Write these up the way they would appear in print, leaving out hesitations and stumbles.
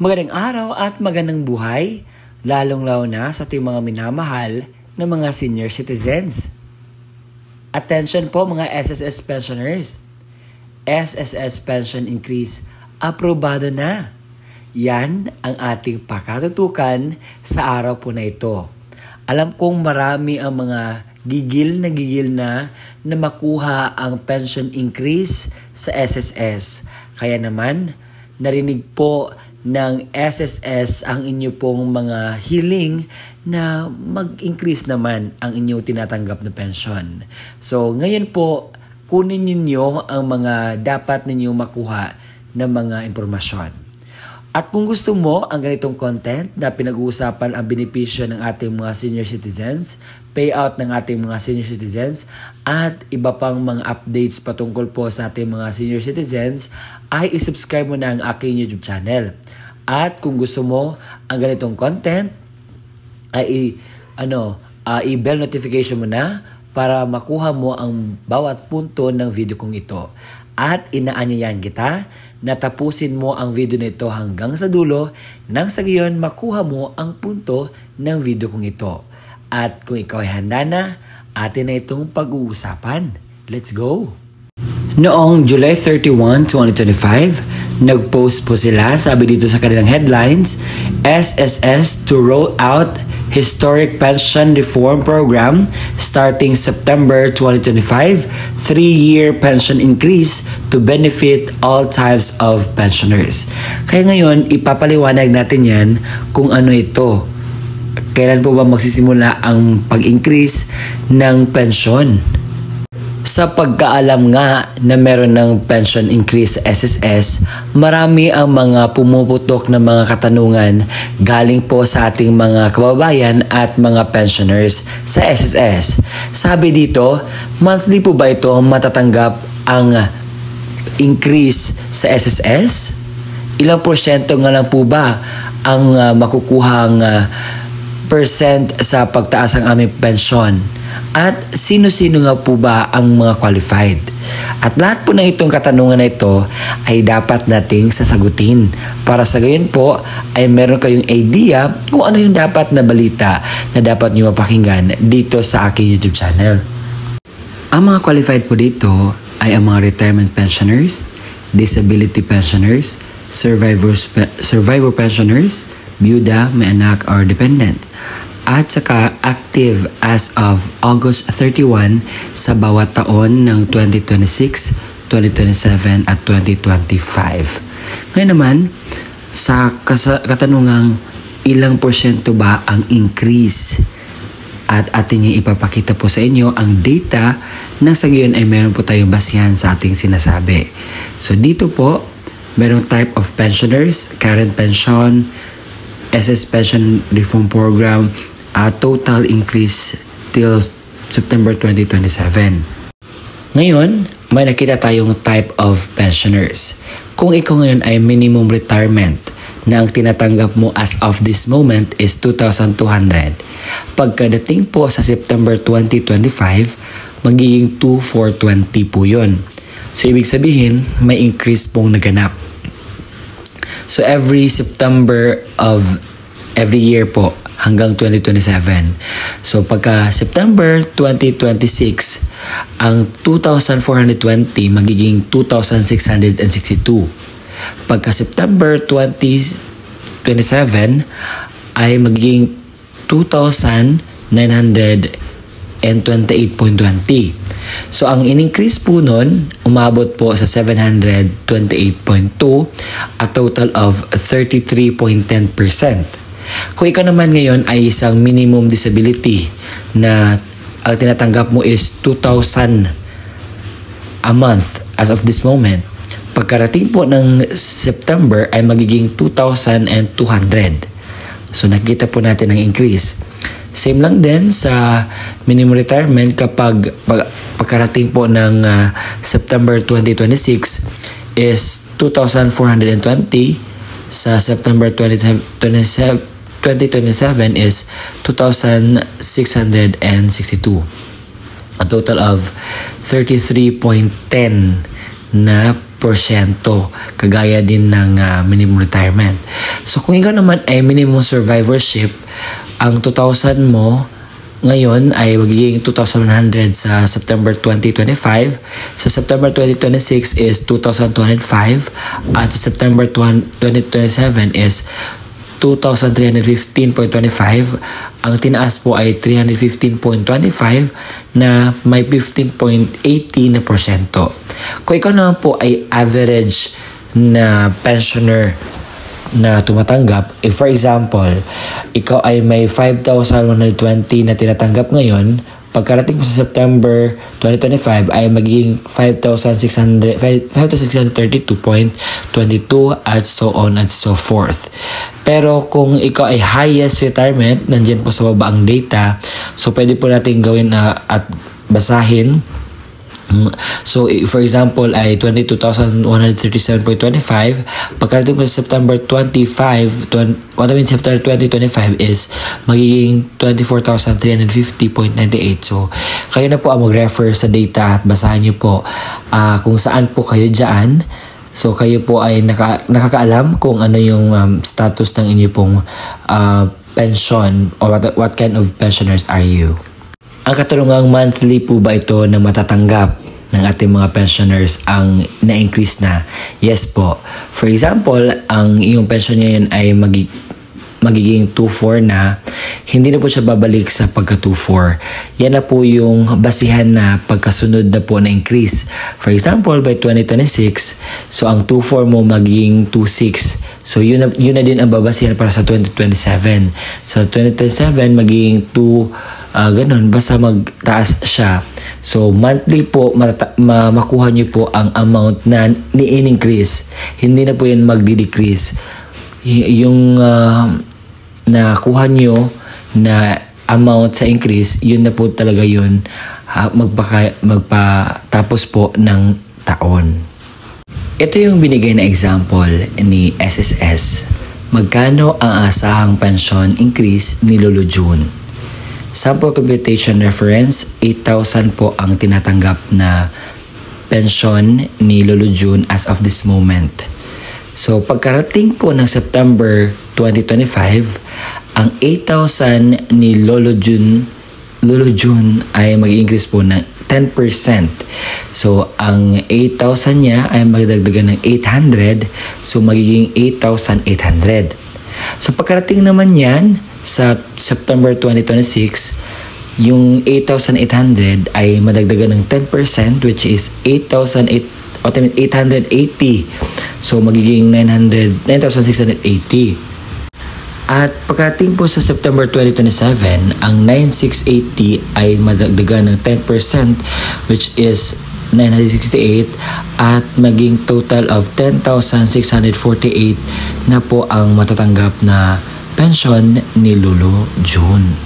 Magandang araw at magandang buhay, lalong-lalo na sa ating mga minamahal na mga senior citizens. Attention po mga SSS pensioners. SSS pension increase, aprobado na. Yan ang ating pakatutukan sa araw po na ito. Alam kong marami ang mga gigil na makuha ang pension increase sa SSS. Kaya naman, narinig po ng SSS ang inyo pong mga hiling na mag-increase naman ang inyong tinatanggap na pension. So ngayon po, kunin ninyo ang mga dapat ninyo makuha na mga impormasyon. At kung gusto mo ang ganitong content na pinag-uusapan ang benepisyo ng ating mga senior citizens, payout ng ating mga senior citizens, at iba pang mga updates patungkol po sa ating mga senior citizens, ay isubscribe mo na ang aking YouTube channel. At kung gusto mo ang ganitong content, ay i-bell notification mo na para makuha mo ang bawat punto ng video kong ito. At inaanyayahan kita na tapusin mo ang video nito hanggang sa dulo nang sa gayon makuha mo ang punto ng video kong ito. At kung ikaw ay handa na, atin na itong pag-uusapan. Let's go! Noong July 31, 2025, nag-post po sila, sabi dito sa kanilang headlines, SSS to roll out historic pension reform program starting September 2025, 3-year pension increase to benefit all types of pensioners. Kaya ngayon, ipapaliwanag natin yan kung ano ito. Kailan po ba magsisimula ang pag-increase ng pension? Sa pagkaalam nga na meron ng pension increase sa SSS, marami ang mga pumuputok na mga katanungan galing po sa ating mga kababayan at mga pensioners sa SSS. Sabi dito, monthly po ba ito matatanggap ang increase sa SSS? Ilang porsyento nga lang po ba ang makukuhang percent sa pagtaas ng aming pensyon? At sino-sino nga po ba ang mga qualified? At lahat po ng itong katanungan na ito ay dapat nating sasagutin. Para sa gayon po ay meron kayong idea kung ano yung dapat na balita na dapat nyo mapakinggan dito sa aking YouTube channel. Ang mga qualified po dito ay ang mga retirement pensioners, disability pensioners, survivor pensioners, byuda, may anak or dependent. At saka active as of August 31 sa bawat taon ng 2026, 2027 at 2025. Ngayon naman, sa katanungang ilang porsyento ba ang increase? At atin niya ipapakita po sa inyo ang data na sa ngayon ay meron po tayong basihan sa ating sinasabi. So dito po, merong type of pensioners, current pension, SS Pension Reform Program, total increase till September 2027. Ngayon, may nakita tayong type of pensioners. Kung ikaw ngayon ay minimum retirement na ang tinatanggap mo as of this moment is 2,200. Pagkadating po sa September 2025, magiging 2,420 po yun. So, ibig sabihin, may increase pong naganap. So, every September of every year po, hanggang 2027. So pagka September 2026, ang 2,420 magiging 2,662. Pagka September 2027 ay magiging 2,928.20. So ang in-increase po nun, umabot po sa 728.2, a total of 33.10%. Kung ikaw naman ngayon ay isang minimum disability na ang tinatanggap mo is 2,000 a month as of this moment, pagkarating po ng September ay magiging 2,200. So nakita po natin ang increase. Same lang din sa minimum retirement kapag pagkarating po ng September 2026 is 2,420. Sa September 2027 is 2,662. A total of 33.10 na kagaya din ng minimum retirement. So kung ikaw naman ay minimum survivorship, ang 2,000 mo ngayon ay magiging 2,100 sa September 2025. Sa September 2026 is 2,205. At sa September 2027 is 2,315.25. Ang tinaas po ay 315.25 na may 15.80%. Kung ikaw naman po ay average na pensioner na tumatanggap, if for example, ikaw ay may 5,120 na tinatanggap ngayon, pagkarating mo sa September 2025 ay magiging 5,632.22 at so on and so forth. Pero kung ikaw ay highest retirement, nandiyan po sa baba ang data, so pwede po natin gawin at basahin. So, for example, ay 22,137.25. Pagkarating po sa September 2025 is magiging 24,350.98. So, kayo na po ang mag-refer sa data at basahin niyo po kung saan po kayo dyan. So, kayo po ay nakakaalam kung ano yung status ng inyo pong pension or what kind of pensioners are you. Ang katanungang monthly po ba ito na matatanggap ng ating mga pensioners ang na-increase na? Yes po. For example, ang iyong pension ngayon ay magiging 2,400 na, hindi na po siya babalik sa pagka 2,400. Yan na po yung basihan na pagkasunod na po na increase. For example, by 2026, so ang 2,400 mo magiging 2,600. So yun na din ang babasihan para sa 2027. Sa 2027 magiging 2 ganun, basta magtaas siya. So, monthly po, makuha nyo po ang amount na ni-increase. Hindi na po yun magdi-decrease. Yung nakuha nyo na amount sa increase, yun na po talaga yun magpatapos po ng taon. Ito yung binigay na example ni SSS. Magkano ang asahang pension increase ni Lolo June? Sample computation reference, 8,000 po ang tinatanggap na pension ni Lolo June as of this moment. So pagkarating po ng September 2025, ang 8,000 ni Lolo June ay mag-increase po ng 10%. So ang 8,000 niya ay magdagdagan ng 800, so magiging 8,800. So pagkarating naman yan sa September 2026, yung 8,800 ay madagdagan ng 10%, which is 880. So magiging 9,680. At pagkarating po sa September 2027, ang 9,680 ay madagdagan ng 10%, which is 968, at maging total of 10,648 na po ang matatanggap na pension ni Lolo June.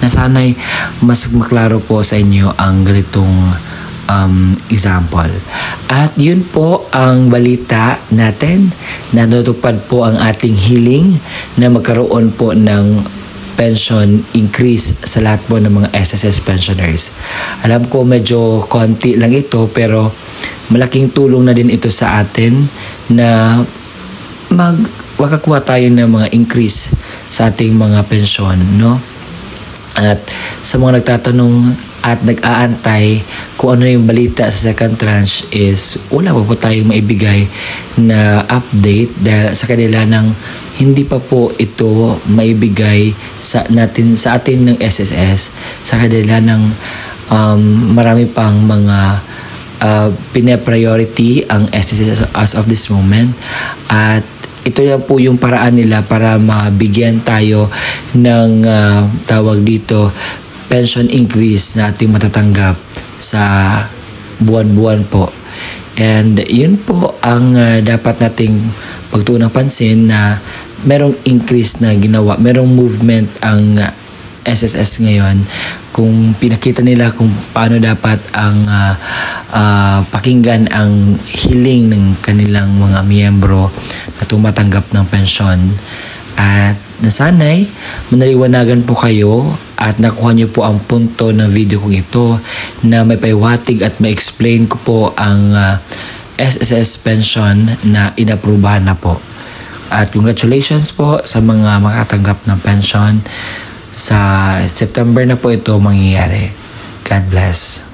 Nasanay mas maklaro po sa inyo ang ganitong example. At yun po ang balita natin. Natutupad po ang ating hiling na magkaroon po ng pension increase sa lahat po ng mga SSS pensioners. Alam ko medyo konti lang ito, pero malaking tulong na din ito sa atin na makakuha tayo ng mga increase sa ating mga pensyon, no? At sa mga nagtatanong at nag-aantay kung ano yung balita sa second tranche, is wala pa po tayong maibigay na update dahil sa kanila nang hindi pa po ito maibigay sa atin ng SSS, sa kanila ng marami pang mga pine-priority ang SSS as of this moment. At ito yan po yung paraan nila para mabigyan tayo ng tawag dito, pension increase na ating matatanggap sa buwan-buwan po. And yun po ang dapat nating pagtuunan ng pansin, na merong increase na ginawa, merong movement ang SSS ngayon. Kung pinakita nila kung paano dapat ang pakinggan ang hiling ng kanilang mga miyembro na tumatanggap ng pensyon. At nasanay manaliwanagan po kayo at nakuha niyo po ang punto ng video kong ito, na may paiwatig at ma-explain ko po ang SSS pension na inaprubahan na po. At congratulations po sa mga makatanggap ng pension. Sa September na po ito mangyayari. God bless.